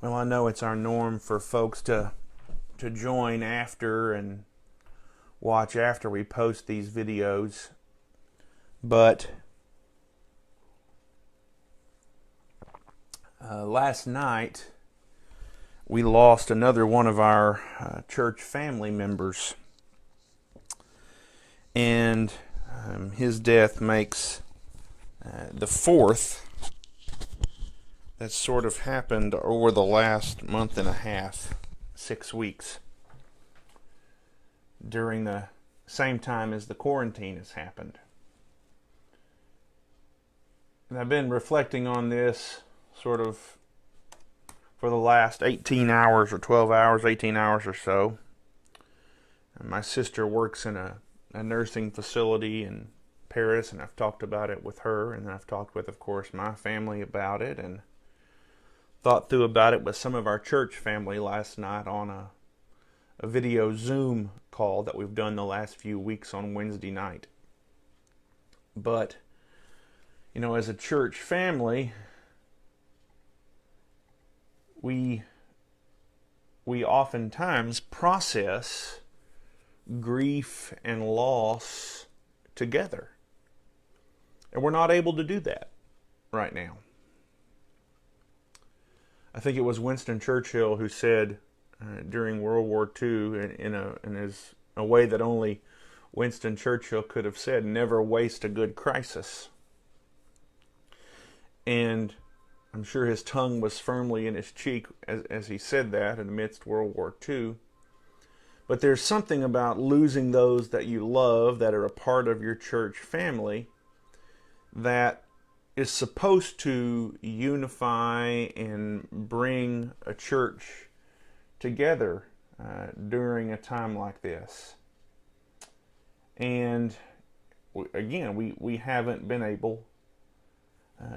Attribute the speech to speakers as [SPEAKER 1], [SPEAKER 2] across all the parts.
[SPEAKER 1] Well, I know it's our norm for folks to join after and watch after we post these videos, but last night we lost another one of our church family members, and his death makes the fourth that's sort of happened over the last month and a half, 6 weeks, during the same time as the quarantine has happened. And I've been reflecting on this sort of for the last 18 hours or 12 hours, 18 hours or so. And my sister works in a nursing facility in Paris, and I've talked about it with her, and I've talked with, of course, my family about it, and thought through about it with some of our church family last night on a video Zoom call that we've done the last few weeks on Wednesday night. But, you know, as a church family, we oftentimes process grief and loss together. And we're not able to do that right now. I think it was Winston Churchill who said during World War II, in a way that only Winston Churchill could have said, never waste a good crisis. And I'm sure his tongue was firmly in his cheek as he said that amidst World War II. But there's something about losing those that you love, that are a part of your church family, that is supposed to unify and bring a church together during a time like this. And again, we haven't been able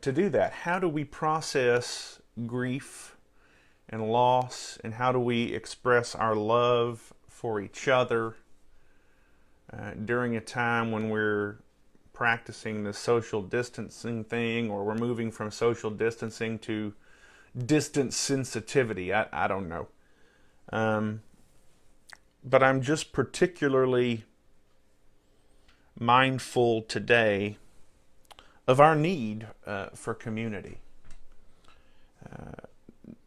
[SPEAKER 1] to do that. How do we process grief and loss, and how do we express our love for each other during a time when we're practicing the social distancing thing, or we're moving from social distancing to distance sensitivity? I don't know. But I'm just particularly mindful today of our need for community.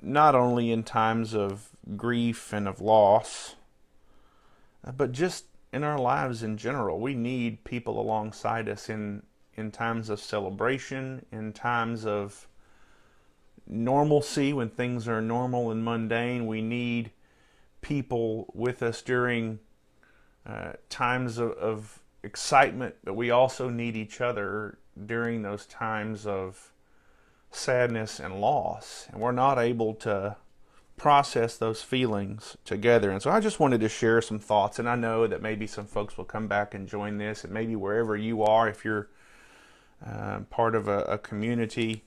[SPEAKER 1] Not only in times of grief and of loss, but just in our lives in general. We need people alongside us in times of celebration, in times of normalcy, when things are normal and mundane. We need people with us during times of excitement, but we also need each other during those times of sadness and loss. And we're not able to process those feelings together. And so I just wanted to share some thoughts, and I know that maybe some folks will come back and join this, and maybe wherever you are, if you're part of a community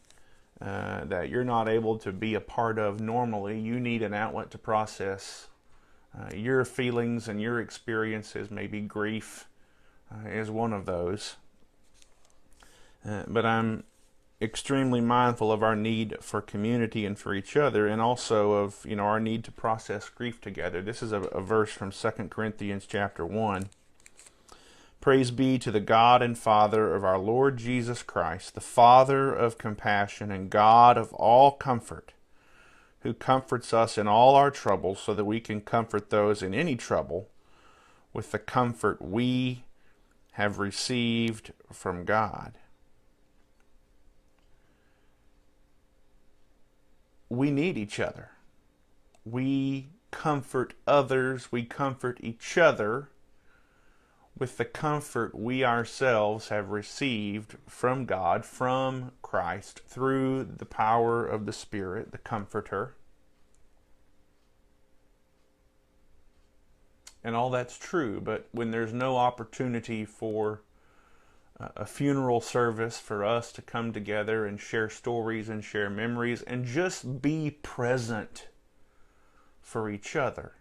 [SPEAKER 1] that you're not able to be a part of normally, you need an outlet to process your feelings and your experiences. Maybe grief is one of those. But I'm extremely mindful of our need for community and for each other, and also of, you know, our need to process grief together. This is a verse from 2 Corinthians chapter 1. Praise be to the God and Father of our Lord Jesus Christ, the Father of compassion and God of all comfort, who comforts us in all our troubles, so that we can comfort those in any trouble with the comfort we have received from God. We need each other. We comfort others. We comfort each other with the comfort we ourselves have received from God, from Christ, through the power of the Spirit, the Comforter. And all that's true, but when there's no opportunity for a funeral service for us to come together and share stories and share memories and just be present for each other,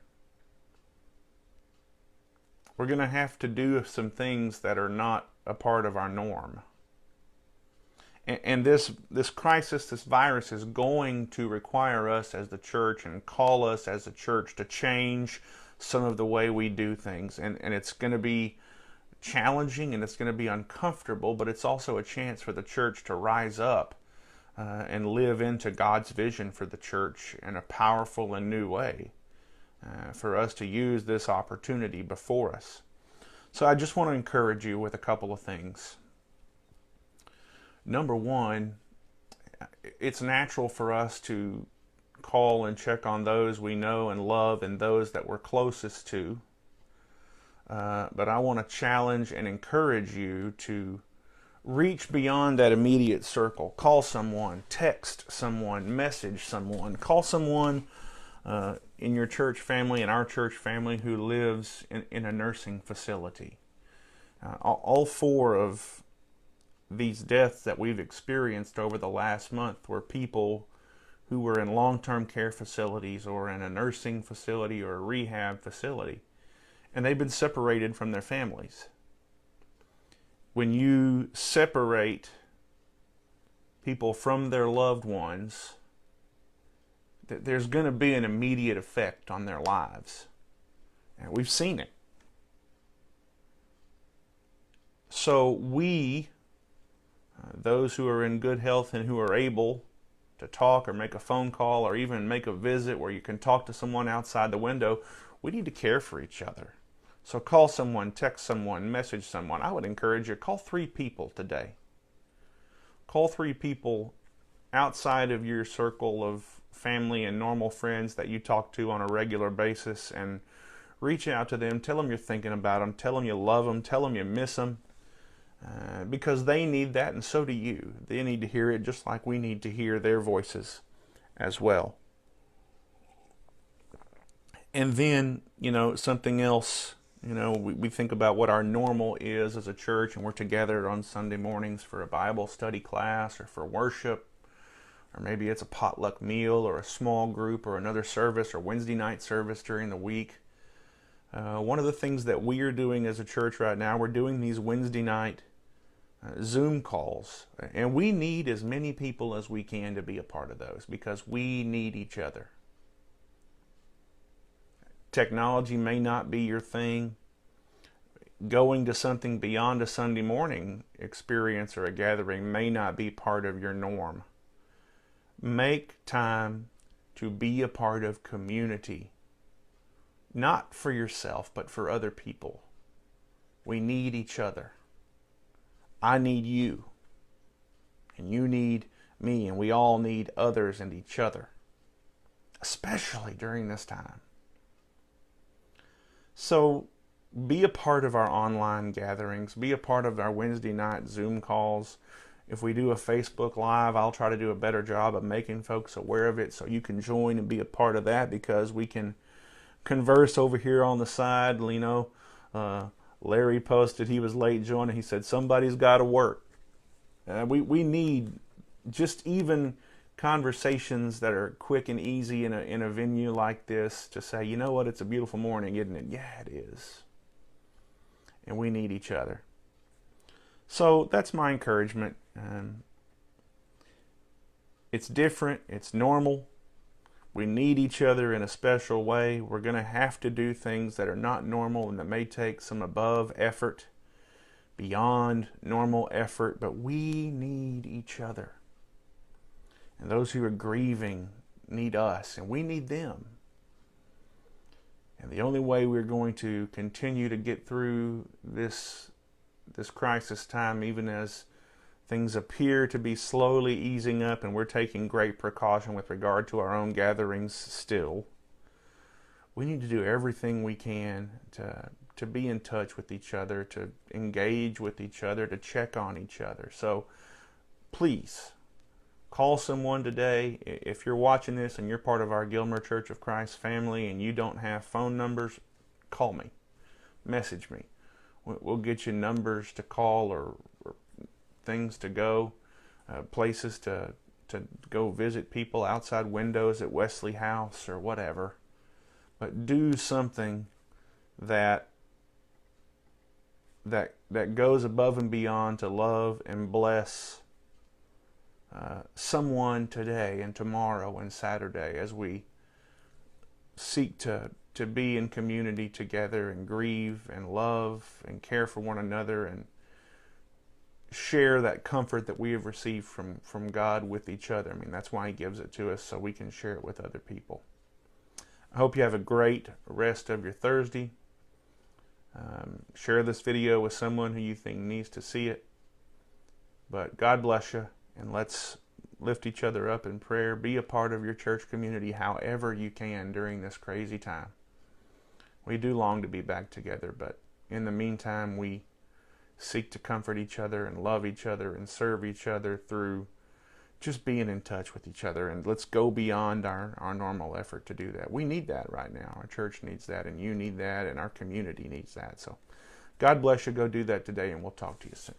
[SPEAKER 1] we're going to have to do some things that are not a part of our norm. And this crisis, this virus, is going to require us as the church and call us as a church to change some of the way we do things. And it's going to be challenging and it's going to be uncomfortable, but it's also a chance for the church to rise up and live into God's vision for the church in a powerful and new way, for us to use this opportunity before us. So I just want to encourage you with a couple of things. Number one, it's natural for us to call and check on those we know and love and those that we're closest to. But I want to challenge and encourage you to reach beyond that immediate circle. Call someone, text someone, message someone, call someone in your church family, in our church family, who lives in a nursing facility. All four of these deaths that we've experienced over the last month were people who were in long-term care facilities or in a nursing facility or a rehab facility, and they've been separated from their families. When you separate people from their loved ones, there's going to be an immediate effect on their lives. And we've seen it. So we, those who are in good health and who are able to talk or make a phone call or even make a visit where you can talk to someone outside the window, we need to care for each other. So call someone, text someone, message someone. I would encourage you, call 3 people today. Call 3 people outside of your circle of family and normal friends that you talk to on a regular basis, and reach out to them. Tell them you're thinking about them. Tell them you love them. Tell them you miss them. Because they need that, and so do you. They need to hear it just like we need to hear their voices as well. And then, something else. We think about what our normal is as a church, and we're together on Sunday mornings for a Bible study class or for worship, or maybe it's a potluck meal or a small group or another service or Wednesday night service during the week. One of the things that we are doing as a church right now, we're doing these Wednesday night Zoom calls, and we need as many people as we can to be a part of those because we need each other. Technology may not be your thing. Going to something beyond a Sunday morning experience or a gathering may not be part of your norm. Make time to be a part of community, not for yourself, but for other people. We need each other. I need you, and you need me, and we all need others and each other, especially during this time. So be a part of our online gatherings. Be a part of our Wednesday night Zoom calls. If we do a Facebook Live, I'll try to do a better job of making folks aware of it so you can join and be a part of that, because we can converse over here on the side. Larry posted he was late joining. He said, somebody's got to work. We need just even conversations that are quick and easy in a venue like this to say, you know what, it's a beautiful morning, isn't it? Yeah, it is. And we need each other. So that's my encouragement. It's different. It's normal. We need each other in a special way. We're going to have to do things that are not normal and that may take some above effort, beyond normal effort, but we need each other. And those who are grieving need us, and we need them. And the only way we're going to continue to get through this crisis time, even as things appear to be slowly easing up and we're taking great precaution with regard to our own gatherings still, we need to do everything we can to be in touch with each other, to engage with each other, to check on each other. So please, call someone today. If you're watching this and you're part of our Gilmer Church of Christ family and you don't have phone numbers, call me. Message me. We'll get you numbers to call or things to go, places to go visit people, outside windows at Wesley House or whatever. But do something that goes above and beyond to love and bless someone today and tomorrow and Saturday as we seek to be in community together and grieve and love and care for one another and share that comfort that we have received from God with each other. I mean, that's why He gives it to us, so we can share it with other people. I hope you have a great rest of your Thursday. Share this video with someone who you think needs to see it. But God bless you, and let's lift each other up in prayer. Be a part of your church community however you can during this crazy time. We do long to be back together, but in the meantime, we seek to comfort each other and love each other and serve each other through just being in touch with each other. And let's go beyond our normal effort to do that. We need that right now. Our church needs that, and you need that, and our community needs that. So God bless you. Go do that today, and we'll talk to you soon.